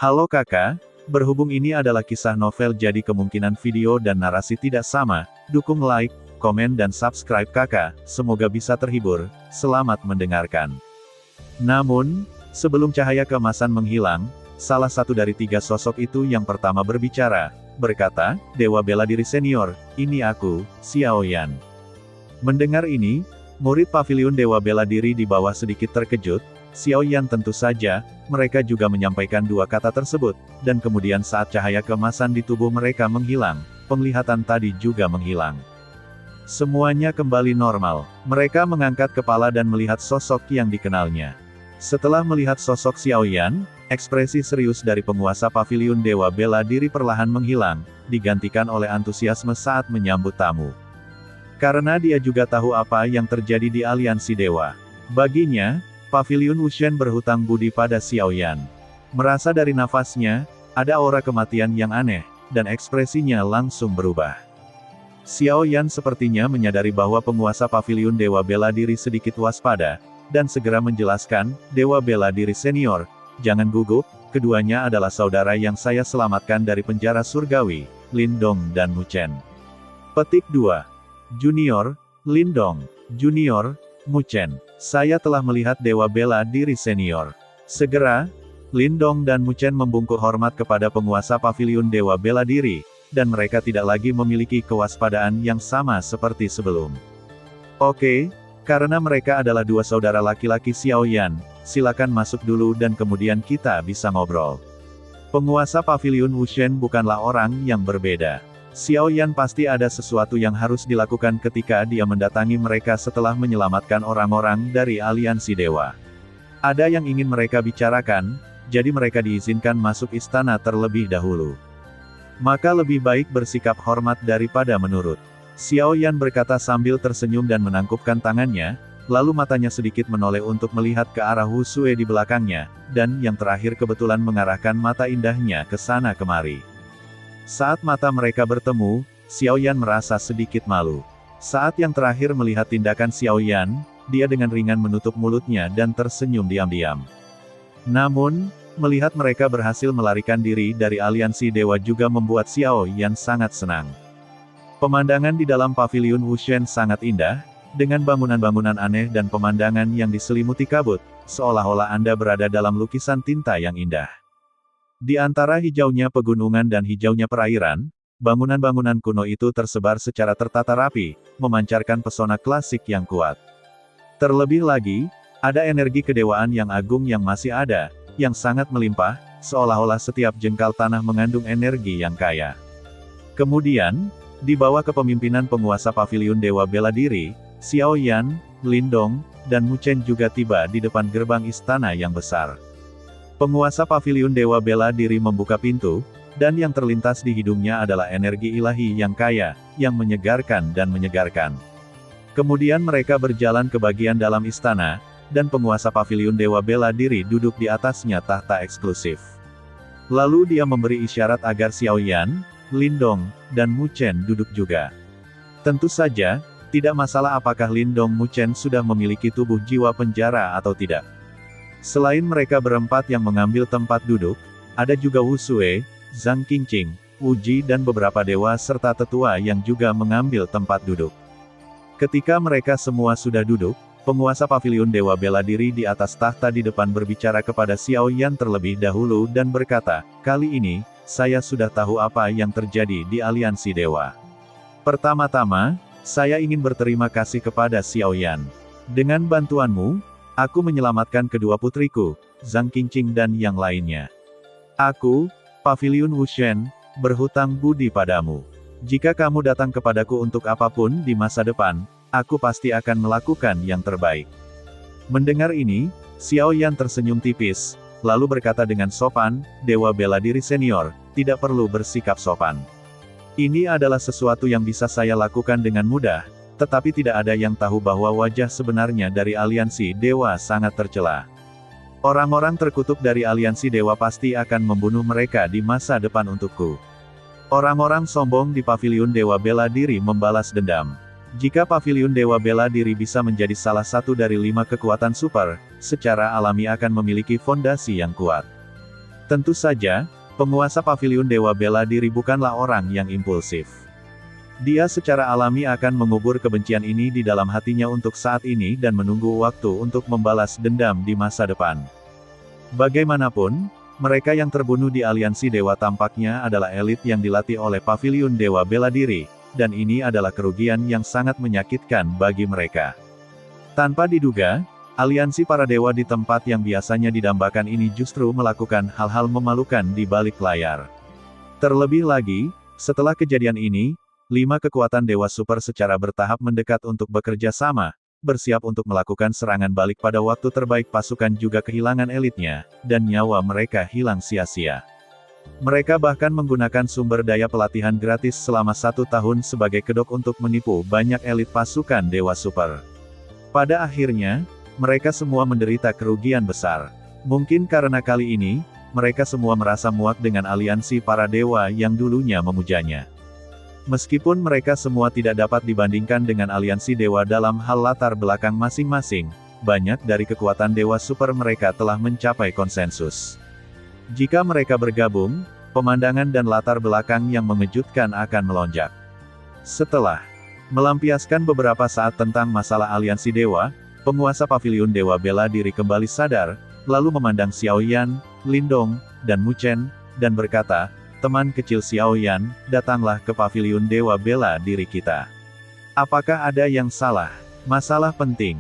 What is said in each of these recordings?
Halo kakak, berhubung ini adalah kisah novel jadi kemungkinan video dan narasi tidak sama, dukung like, komen dan subscribe kakak, semoga bisa terhibur, selamat mendengarkan. Namun, sebelum cahaya keemasan menghilang, salah satu dari tiga sosok itu yang pertama berbicara, berkata, Dewa Bela Diri Senior, ini aku, Xiao Yan. Mendengar ini, murid Paviliun Dewa Bela Diri di bawah sedikit terkejut. Xiao Yan tentu saja, mereka juga menyampaikan dua kata tersebut, dan kemudian saat cahaya keemasan di tubuh mereka menghilang, penglihatan tadi juga menghilang. Semuanya kembali normal, mereka mengangkat kepala dan melihat sosok yang dikenalnya. Setelah melihat sosok Xiao Yan, ekspresi serius dari penguasa Paviliun Dewa Bela Diri perlahan menghilang, digantikan oleh antusiasme saat menyambut tamu. Karena dia juga tahu apa yang terjadi di aliansi dewa. Baginya, Paviliun Wuxian berhutang budi pada Xiao Yan. Merasa dari nafasnya, ada aura kematian yang aneh, dan ekspresinya langsung berubah. Xiao Yan sepertinya menyadari bahwa penguasa Paviliun Dewa Bela Diri sedikit waspada, dan segera menjelaskan, Dewa Bela Diri Senior, jangan gugup, keduanya adalah saudara yang saya selamatkan dari penjara surgawi, Lin Dong dan Mu Chen. Petik 2. Junior, Lin Dong, Junior, Mu Chen. Saya telah melihat Dewa Bela Diri Senior. Segera, Lin Dong dan Mu Chen membungkuk hormat kepada penguasa Paviliun Dewa Bela Diri, dan mereka tidak lagi memiliki kewaspadaan yang sama seperti sebelum. Oke, karena mereka adalah dua saudara laki-laki Xiao Yan, silakan masuk dulu dan kemudian kita bisa ngobrol. Penguasa Paviliun Wuxian bukanlah orang yang berbeda. Xiao Yan pasti ada sesuatu yang harus dilakukan ketika dia mendatangi mereka setelah menyelamatkan orang-orang dari aliansi dewa. Ada yang ingin mereka bicarakan, jadi mereka diizinkan masuk istana terlebih dahulu. Maka lebih baik bersikap hormat daripada menurut. Xiao Yan berkata sambil tersenyum dan menangkupkan tangannya, lalu matanya sedikit menoleh untuk melihat ke arah Wu Sue di belakangnya, dan yang terakhir kebetulan mengarahkan mata indahnya ke sana kemari. Saat mata mereka bertemu, Xiao Yan merasa sedikit malu. Saat yang terakhir melihat tindakan Xiao Yan, dia dengan ringan menutup mulutnya dan tersenyum diam-diam. Namun, melihat mereka berhasil melarikan diri dari aliansi dewa juga membuat Xiao Yan sangat senang. Pemandangan di dalam Paviliun Wuxian sangat indah, dengan bangunan-bangunan aneh dan pemandangan yang diselimuti kabut, seolah-olah Anda berada dalam lukisan tinta yang indah. Di antara hijaunya pegunungan dan hijaunya perairan, bangunan-bangunan kuno itu tersebar secara tertata rapi, memancarkan pesona klasik yang kuat. Terlebih lagi, ada energi kedewaan yang agung yang masih ada, yang sangat melimpah, seolah-olah setiap jengkal tanah mengandung energi yang kaya. Kemudian, di bawah kepemimpinan penguasa Paviliun Dewa Bela Diri, Xiao Yan, Lin Dong, dan Mu Chen juga tiba di depan gerbang istana yang besar. Penguasa Paviliun Dewa Bela Diri membuka pintu, dan yang terlintas di hidungnya adalah energi ilahi yang kaya, yang menyegarkan dan menyegarkan. Kemudian mereka berjalan ke bagian dalam istana, dan penguasa Paviliun Dewa Bela Diri duduk di atasnya tahta eksklusif. Lalu dia memberi isyarat agar Xiao Yan, Lin Dong, dan Mu Chen duduk juga. Tentu saja, tidak masalah apakah Lin Dong Mu Chen sudah memiliki tubuh jiwa penjara atau tidak. Selain mereka berempat yang mengambil tempat duduk, ada juga Wu Sue, Zhang Qingqing, Wu Ji dan beberapa dewa serta tetua yang juga mengambil tempat duduk. Ketika mereka semua sudah duduk, penguasa Paviliun Dewa Bela Diri di atas tahta di depan berbicara kepada Xiao Yan terlebih dahulu dan berkata, kali ini, saya sudah tahu apa yang terjadi di aliansi dewa. Pertama-tama, saya ingin berterima kasih kepada Xiao Yan. Dengan bantuanmu, aku menyelamatkan kedua putriku, Zhang Qingqing dan yang lainnya. Aku, Paviliun Wuxian, berhutang budi padamu. Jika kamu datang kepadaku untuk apapun di masa depan, aku pasti akan melakukan yang terbaik. Mendengar ini, Xiao Yan tersenyum tipis, lalu berkata dengan sopan, Dewa Bela Diri Senior, tidak perlu bersikap sopan. Ini adalah sesuatu yang bisa saya lakukan dengan mudah, tetapi tidak ada yang tahu bahwa wajah sebenarnya dari aliansi dewa sangat tercela. Orang-orang terkutuk dari aliansi dewa pasti akan membunuh mereka di masa depan untukku. Orang-orang sombong di Paviliun Dewa Bela Diri membalas dendam. Jika Paviliun Dewa Bela Diri bisa menjadi salah satu dari 5 kekuatan super, secara alami akan memiliki fondasi yang kuat. Tentu saja, penguasa paviliun Dewa Bela Diri bukanlah orang yang impulsif. Dia secara alami akan mengubur kebencian ini di dalam hatinya untuk saat ini dan menunggu waktu untuk membalas dendam di masa depan. Bagaimanapun, mereka yang terbunuh di aliansi dewa tampaknya adalah elit yang dilatih oleh paviliun Dewa Bela Diri, dan ini adalah kerugian yang sangat menyakitkan bagi mereka. Tanpa diduga, aliansi para dewa di tempat yang biasanya didambakan ini justru melakukan hal-hal memalukan di balik layar. Terlebih lagi, setelah kejadian ini, 5 kekuatan Dewa Super secara bertahap mendekat untuk bekerja sama, bersiap untuk melakukan serangan balik pada waktu terbaik pasukan juga kehilangan elitnya, dan nyawa mereka hilang sia-sia. Mereka bahkan menggunakan sumber daya pelatihan gratis selama 1 tahun sebagai kedok untuk menipu banyak elit pasukan Dewa Super. Pada akhirnya, mereka semua menderita kerugian besar. Mungkin karena kali ini, mereka semua merasa muak dengan aliansi para dewa yang dulunya memujanya. Meskipun mereka semua tidak dapat dibandingkan dengan aliansi dewa dalam hal latar belakang masing-masing, banyak dari kekuatan Dewa Super mereka telah mencapai konsensus. Jika mereka bergabung, pemandangan dan latar belakang yang mengejutkan akan melonjak. Setelah melampiaskan beberapa saat tentang masalah aliansi dewa, penguasa paviliun Dewa Bela Diri kembali sadar, lalu memandang Xiao Yan, Lindong, dan Mu Chen, dan berkata, "Teman kecil Xiao Yan, datanglah ke paviliun Dewa Bela Diri kita. Apakah ada yang salah? Masalah penting."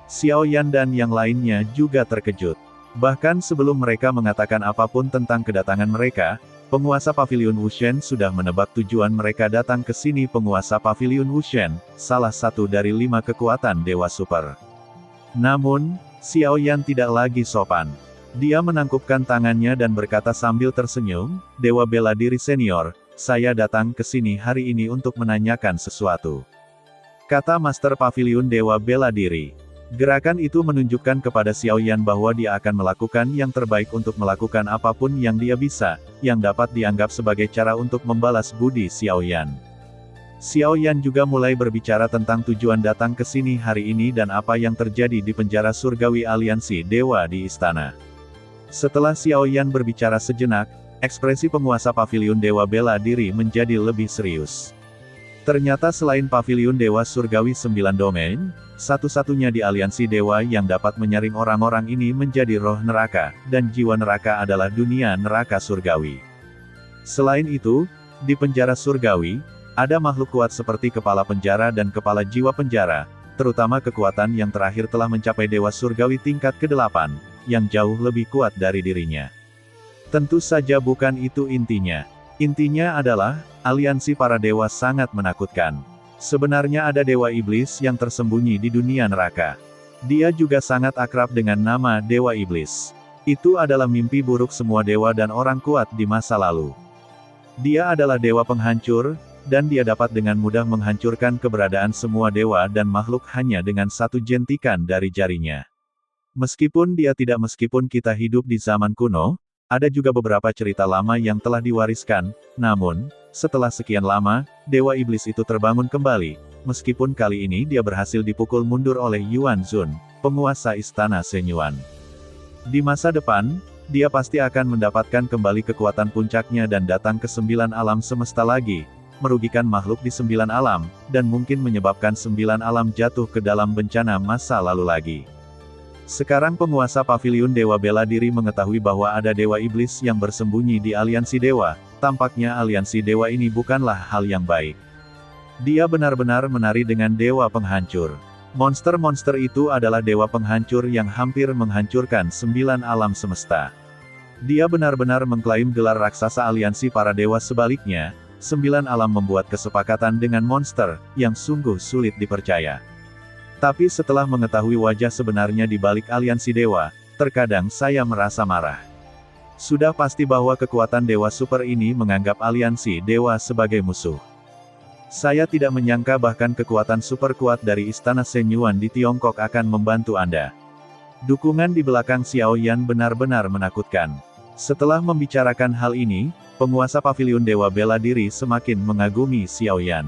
Xiao Yan dan yang lainnya juga terkejut. Bahkan sebelum mereka mengatakan apapun tentang kedatangan mereka, penguasa paviliun Wushen sudah menebak tujuan mereka datang ke sini. Penguasa paviliun Wushen, salah satu dari 5 kekuatan Dewa Super. Namun, Xiao Yan tidak lagi sopan. Dia menangkupkan tangannya dan berkata sambil tersenyum, "Dewa Bela Diri Senior, saya datang ke sini hari ini untuk menanyakan sesuatu," kata Master Paviliun Dewa Bela Diri. Gerakan itu menunjukkan kepada Xiao Yan bahwa dia akan melakukan yang terbaik untuk melakukan apapun yang dia bisa, yang dapat dianggap sebagai cara untuk membalas budi Xiao Yan. Xiao Yan juga mulai berbicara tentang tujuan datang ke sini hari ini dan apa yang terjadi di penjara surgawi aliansi dewa di istana. Setelah Xiao Yan berbicara sejenak, ekspresi penguasa paviliun Dewa Bela Diri menjadi lebih serius. Ternyata selain paviliun Dewa Surgawi 9 domain, satu-satunya di aliansi dewa yang dapat menyaring orang-orang ini menjadi roh neraka, dan jiwa neraka adalah dunia neraka surgawi. Selain itu, di penjara surgawi, ada makhluk kuat seperti kepala penjara dan kepala jiwa penjara, terutama kekuatan yang terakhir telah mencapai Dewa Surgawi tingkat ke-8, yang jauh lebih kuat dari dirinya. Tentu saja bukan itu intinya. Intinya adalah, aliansi para dewa sangat menakutkan. Sebenarnya ada Dewa Iblis yang tersembunyi di dunia neraka. Dia juga sangat akrab dengan nama Dewa Iblis. Itu adalah mimpi buruk semua dewa dan orang kuat di masa lalu. Dia adalah dewa penghancur, dan dia dapat dengan mudah menghancurkan keberadaan semua dewa dan makhluk hanya dengan satu jentikan dari jarinya. Meskipun kita hidup di zaman kuno, ada juga beberapa cerita lama yang telah diwariskan, namun, setelah sekian lama, Dewa Iblis itu terbangun kembali, meskipun kali ini dia berhasil dipukul mundur oleh Yuan Zun, penguasa istana Shenyuan. Di masa depan, dia pasti akan mendapatkan kembali kekuatan puncaknya dan datang ke 9 alam semesta lagi, merugikan makhluk di 9 alam, dan mungkin menyebabkan 9 alam jatuh ke dalam bencana masa lalu lagi. Sekarang penguasa paviliun Dewa Bela Diri mengetahui bahwa ada Dewa Iblis yang bersembunyi di aliansi dewa, tampaknya aliansi dewa ini bukanlah hal yang baik. Dia benar-benar menari dengan dewa penghancur. Monster-monster itu adalah dewa penghancur yang hampir menghancurkan 9 alam semesta. Dia benar-benar mengklaim gelar raksasa aliansi para dewa. Sebaliknya, 9 alam membuat kesepakatan dengan monster, yang sungguh sulit dipercaya. Tapi setelah mengetahui wajah sebenarnya di balik aliansi dewa, terkadang saya merasa marah. Sudah pasti bahwa kekuatan Dewa Super ini menganggap aliansi dewa sebagai musuh. Saya tidak menyangka bahkan kekuatan super kuat dari Istana Shenyuan di Tiongkok akan membantu Anda. Dukungan di belakang Xiao Yan benar-benar menakutkan. Setelah membicarakan hal ini, penguasa paviliun Dewa Bela Diri semakin mengagumi Xiao Yan.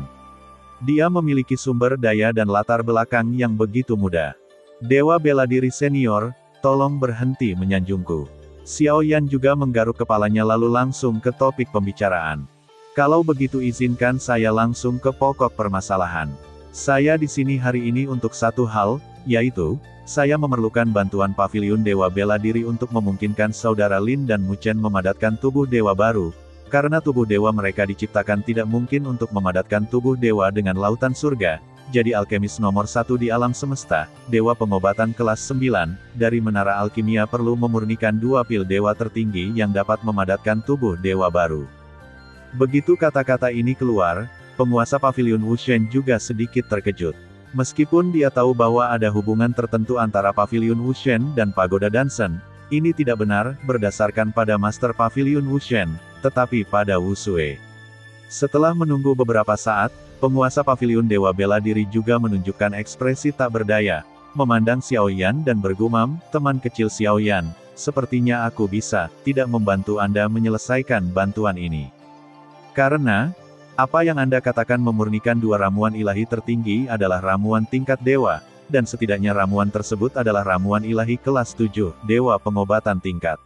Dia memiliki sumber daya dan latar belakang yang begitu muda. Dewa Bela Diri Senior, tolong berhenti menyanjungku. Xiao Yan juga menggaruk kepalanya lalu langsung ke topik pembicaraan. Kalau begitu izinkan saya langsung ke pokok permasalahan. Saya di sini hari ini untuk satu hal, yaitu, saya memerlukan bantuan Paviliun Dewa Bela Diri untuk memungkinkan saudara Lin dan Mu Chen memadatkan tubuh dewa baru, karena tubuh dewa mereka diciptakan tidak mungkin untuk memadatkan tubuh dewa dengan lautan surga. Jadi alkemis nomor 1 di alam semesta, dewa pengobatan kelas 9, dari menara alkimia perlu memurnikan 2 pil dewa tertinggi yang dapat memadatkan tubuh dewa baru. Begitu kata-kata ini keluar, penguasa Paviliun Wushen juga sedikit terkejut. Meskipun dia tahu bahwa ada hubungan tertentu antara Paviliun Wushen dan Pagoda Dansen, ini tidak benar, berdasarkan pada Master Paviliun Wushen, tetapi pada Wu Sue. Setelah menunggu beberapa saat, penguasa Paviliun Dewa Bela Diri juga menunjukkan ekspresi tak berdaya, memandang Xiao Yan dan bergumam, teman kecil Xiao Yan, sepertinya aku bisa, tidak membantu Anda menyelesaikan bantuan ini. Karena, apa yang Anda katakan memurnikan 2 ramuan ilahi tertinggi adalah ramuan tingkat dewa, dan setidaknya ramuan tersebut adalah ramuan ilahi kelas 7, dewa pengobatan tingkat.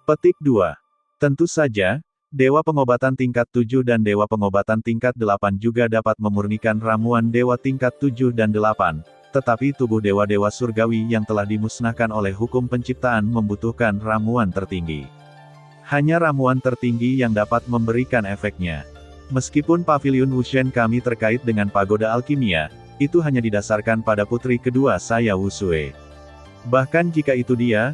Petik 2. Tentu saja, dewa pengobatan tingkat 7 dan dewa pengobatan tingkat 8 juga dapat memurnikan ramuan dewa tingkat 7 dan 8, tetapi tubuh dewa-dewa surgawi yang telah dimusnahkan oleh hukum penciptaan membutuhkan ramuan tertinggi. Hanya ramuan tertinggi yang dapat memberikan efeknya. Meskipun Paviliun Wushen kami terkait dengan pagoda alkimia, itu hanya didasarkan pada putri kedua saya Wu Sue. Bahkan jika itu dia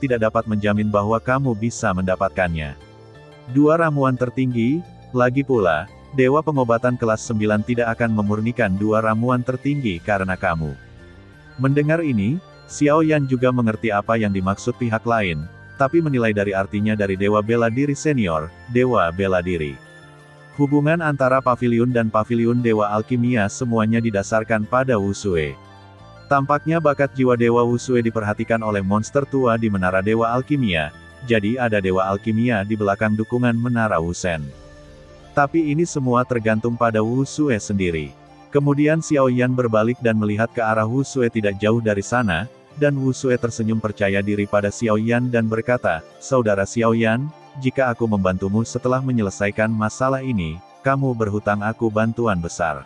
tidak dapat menjamin bahwa kamu bisa mendapatkannya. 2 ramuan tertinggi, lagi pula, dewa pengobatan kelas 9 tidak akan memurnikan 2 ramuan tertinggi karena kamu. Mendengar ini, Xiao Yan juga mengerti apa yang dimaksud pihak lain, tapi menilai dari artinya dari Dewa Bela Diri Senior, Dewa Bela Diri. Hubungan antara Paviliun dan Paviliun Dewa Alkimia semuanya didasarkan pada Wu Sue. Tampaknya bakat jiwa Dewa Wu Sue diperhatikan oleh monster tua di Menara Dewa Alkimia, jadi ada Dewa Alkimia di belakang dukungan Menara Wusen. Tapi ini semua tergantung pada Wu Sue sendiri. Kemudian Xiao Yan berbalik dan melihat ke arah Wu Sue tidak jauh dari sana, dan Wu Sue tersenyum percaya diri pada Xiao Yan dan berkata, "Saudara Xiao Yan, jika aku membantumu setelah menyelesaikan masalah ini, kamu berhutang aku bantuan besar.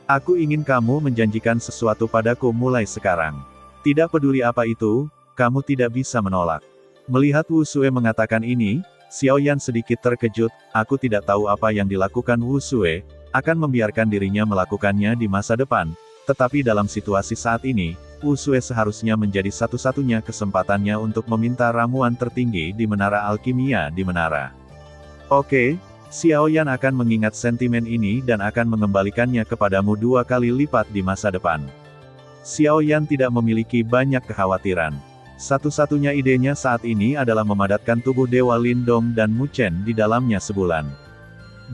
Aku ingin kamu menjanjikan sesuatu padaku mulai sekarang. Tidak peduli apa itu, kamu tidak bisa menolak." Melihat Wu Sue mengatakan ini, Xiao Yan sedikit terkejut, aku tidak tahu apa yang dilakukan Wu Sue, akan membiarkan dirinya melakukannya di masa depan, tetapi dalam situasi saat ini, Wu Sue seharusnya menjadi satu-satunya kesempatannya untuk meminta ramuan tertinggi di Menara Alkimia di Menara. Oke, Xiao Yan akan mengingat sentimen ini dan akan mengembalikannya kepadamu 2 kali lipat di masa depan. Xiao Yan tidak memiliki banyak kekhawatiran. Satu-satunya idenya saat ini adalah memadatkan tubuh Dewa Lindong dan Mu Chen di dalamnya sebulan.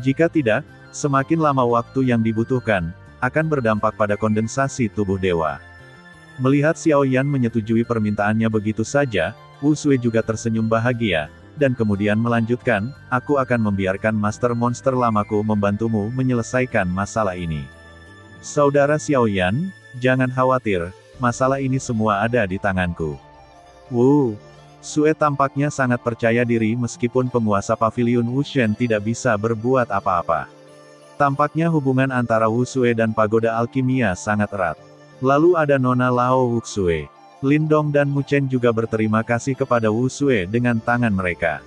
Jika tidak, semakin lama waktu yang dibutuhkan, akan berdampak pada kondensasi tubuh dewa. Melihat Xiao Yan menyetujui permintaannya begitu saja, Wu Sue juga tersenyum bahagia, dan kemudian melanjutkan, aku akan membiarkan Master Monster lamaku membantumu menyelesaikan masalah ini. Saudara Xiao Yan, jangan khawatir, masalah ini semua ada di tanganku. Wu Sue tampaknya sangat percaya diri meskipun penguasa Paviliun Wushen tidak bisa berbuat apa-apa. Tampaknya hubungan antara Wu Sue dan Pagoda Alkimia sangat erat. Lalu ada Nona Lao Wu Sue. Lindong dan Mu Chen juga berterima kasih kepada Wu Sue dengan tangan mereka.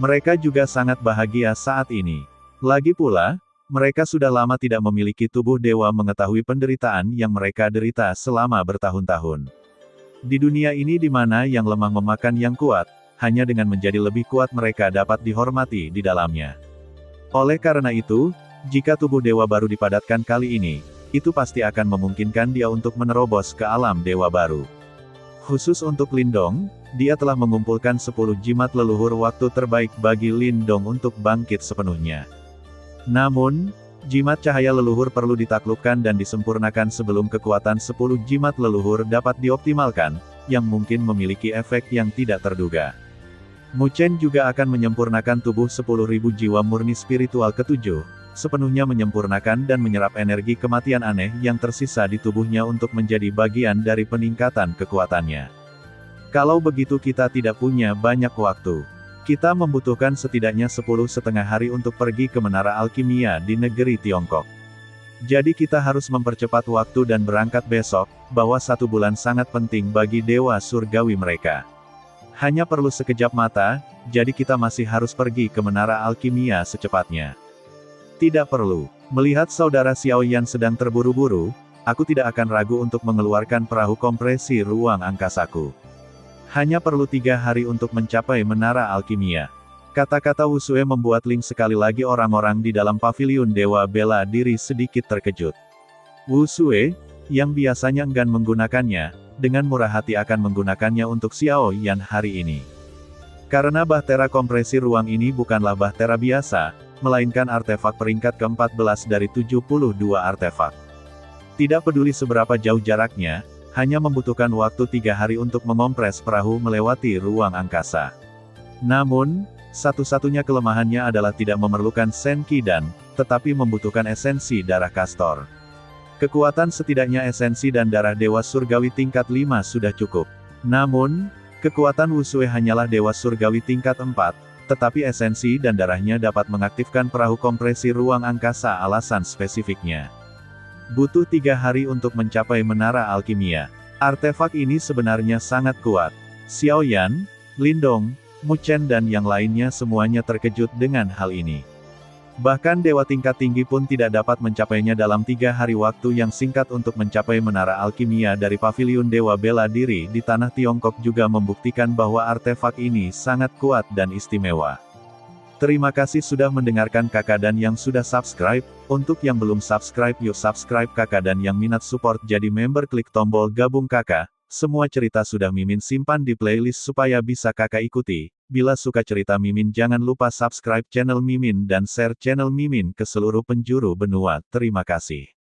Mereka juga sangat bahagia saat ini. Lagi pula, mereka sudah lama tidak memiliki tubuh dewa mengetahui penderitaan yang mereka derita selama bertahun-tahun. Di dunia ini di mana yang lemah memakan yang kuat, hanya dengan menjadi lebih kuat mereka dapat dihormati di dalamnya. Oleh karena itu, jika tubuh dewa baru dipadatkan kali ini, itu pasti akan memungkinkan dia untuk menerobos ke alam dewa baru. Khusus untuk Lindong, dia telah mengumpulkan 10 jimat leluhur waktu terbaik bagi Lindong untuk bangkit sepenuhnya. Namun, jimat cahaya leluhur perlu ditaklukkan dan disempurnakan sebelum kekuatan 10 jimat leluhur dapat dioptimalkan, yang mungkin memiliki efek yang tidak terduga. Mu Chen juga akan menyempurnakan tubuh 10.000 jiwa murni spiritual ke-7, sepenuhnya menyempurnakan dan menyerap energi kematian aneh yang tersisa di tubuhnya untuk menjadi bagian dari peningkatan kekuatannya. Kalau begitu kita tidak punya banyak waktu. Kita membutuhkan setidaknya 10,5 hari untuk pergi ke Menara Alkimia di negeri Tiongkok. Jadi kita harus mempercepat waktu dan berangkat besok, bahwa 1 bulan sangat penting bagi dewa surgawi mereka. Hanya perlu sekejap mata, jadi kita masih harus pergi ke Menara Alkimia secepatnya. Tidak perlu. Melihat saudara Xiaoyan sedang terburu-buru, aku tidak akan ragu untuk mengeluarkan perahu kompresi ruang angkasaku. Hanya perlu 3 hari untuk mencapai Menara Alkimia. Kata-kata Wu Sue membuat Ling sekali lagi orang-orang di dalam paviliun Dewa Bela Diri sedikit terkejut. Wu Sue, yang biasanya enggan menggunakannya, dengan murah hati akan menggunakannya untuk Xiao Yan hari ini. Karena bahtera kompresi ruang ini bukanlah bahtera biasa, melainkan artefak peringkat ke-14 dari 72 artefak. Tidak peduli seberapa jauh jaraknya, hanya membutuhkan waktu 3 hari untuk mengompres perahu melewati ruang angkasa. Namun, satu-satunya kelemahannya adalah tidak memerlukan Senki Dan, tetapi membutuhkan esensi darah Kastor. Kekuatan setidaknya esensi dan darah Dewa Surgawi tingkat 5 sudah cukup. Namun, kekuatan Wu Sue hanyalah Dewa Surgawi tingkat 4, tetapi esensi dan darahnya dapat mengaktifkan perahu kompresi ruang angkasa alasan spesifiknya. Butuh 3 hari untuk mencapai Menara Alkimia. Artefak ini sebenarnya sangat kuat. Xiaoyan, Lindong, Mu Chen dan yang lainnya semuanya terkejut dengan hal ini. Bahkan dewa tingkat tinggi pun tidak dapat mencapainya dalam 3 hari waktu yang singkat untuk mencapai Menara Alkimia dari Paviliun Dewa Bela Diri di Tanah Tiongkok juga membuktikan bahwa artefak ini sangat kuat dan istimewa. Terima kasih sudah mendengarkan kakak dan yang sudah subscribe. Untuk yang belum subscribe yuk subscribe kakak dan yang minat support jadi member klik tombol gabung kakak. Semua cerita sudah Mimin simpan di playlist supaya bisa kakak ikuti. Bila suka cerita Mimin jangan lupa subscribe channel Mimin dan share channel Mimin ke seluruh penjuru benua. Terima kasih.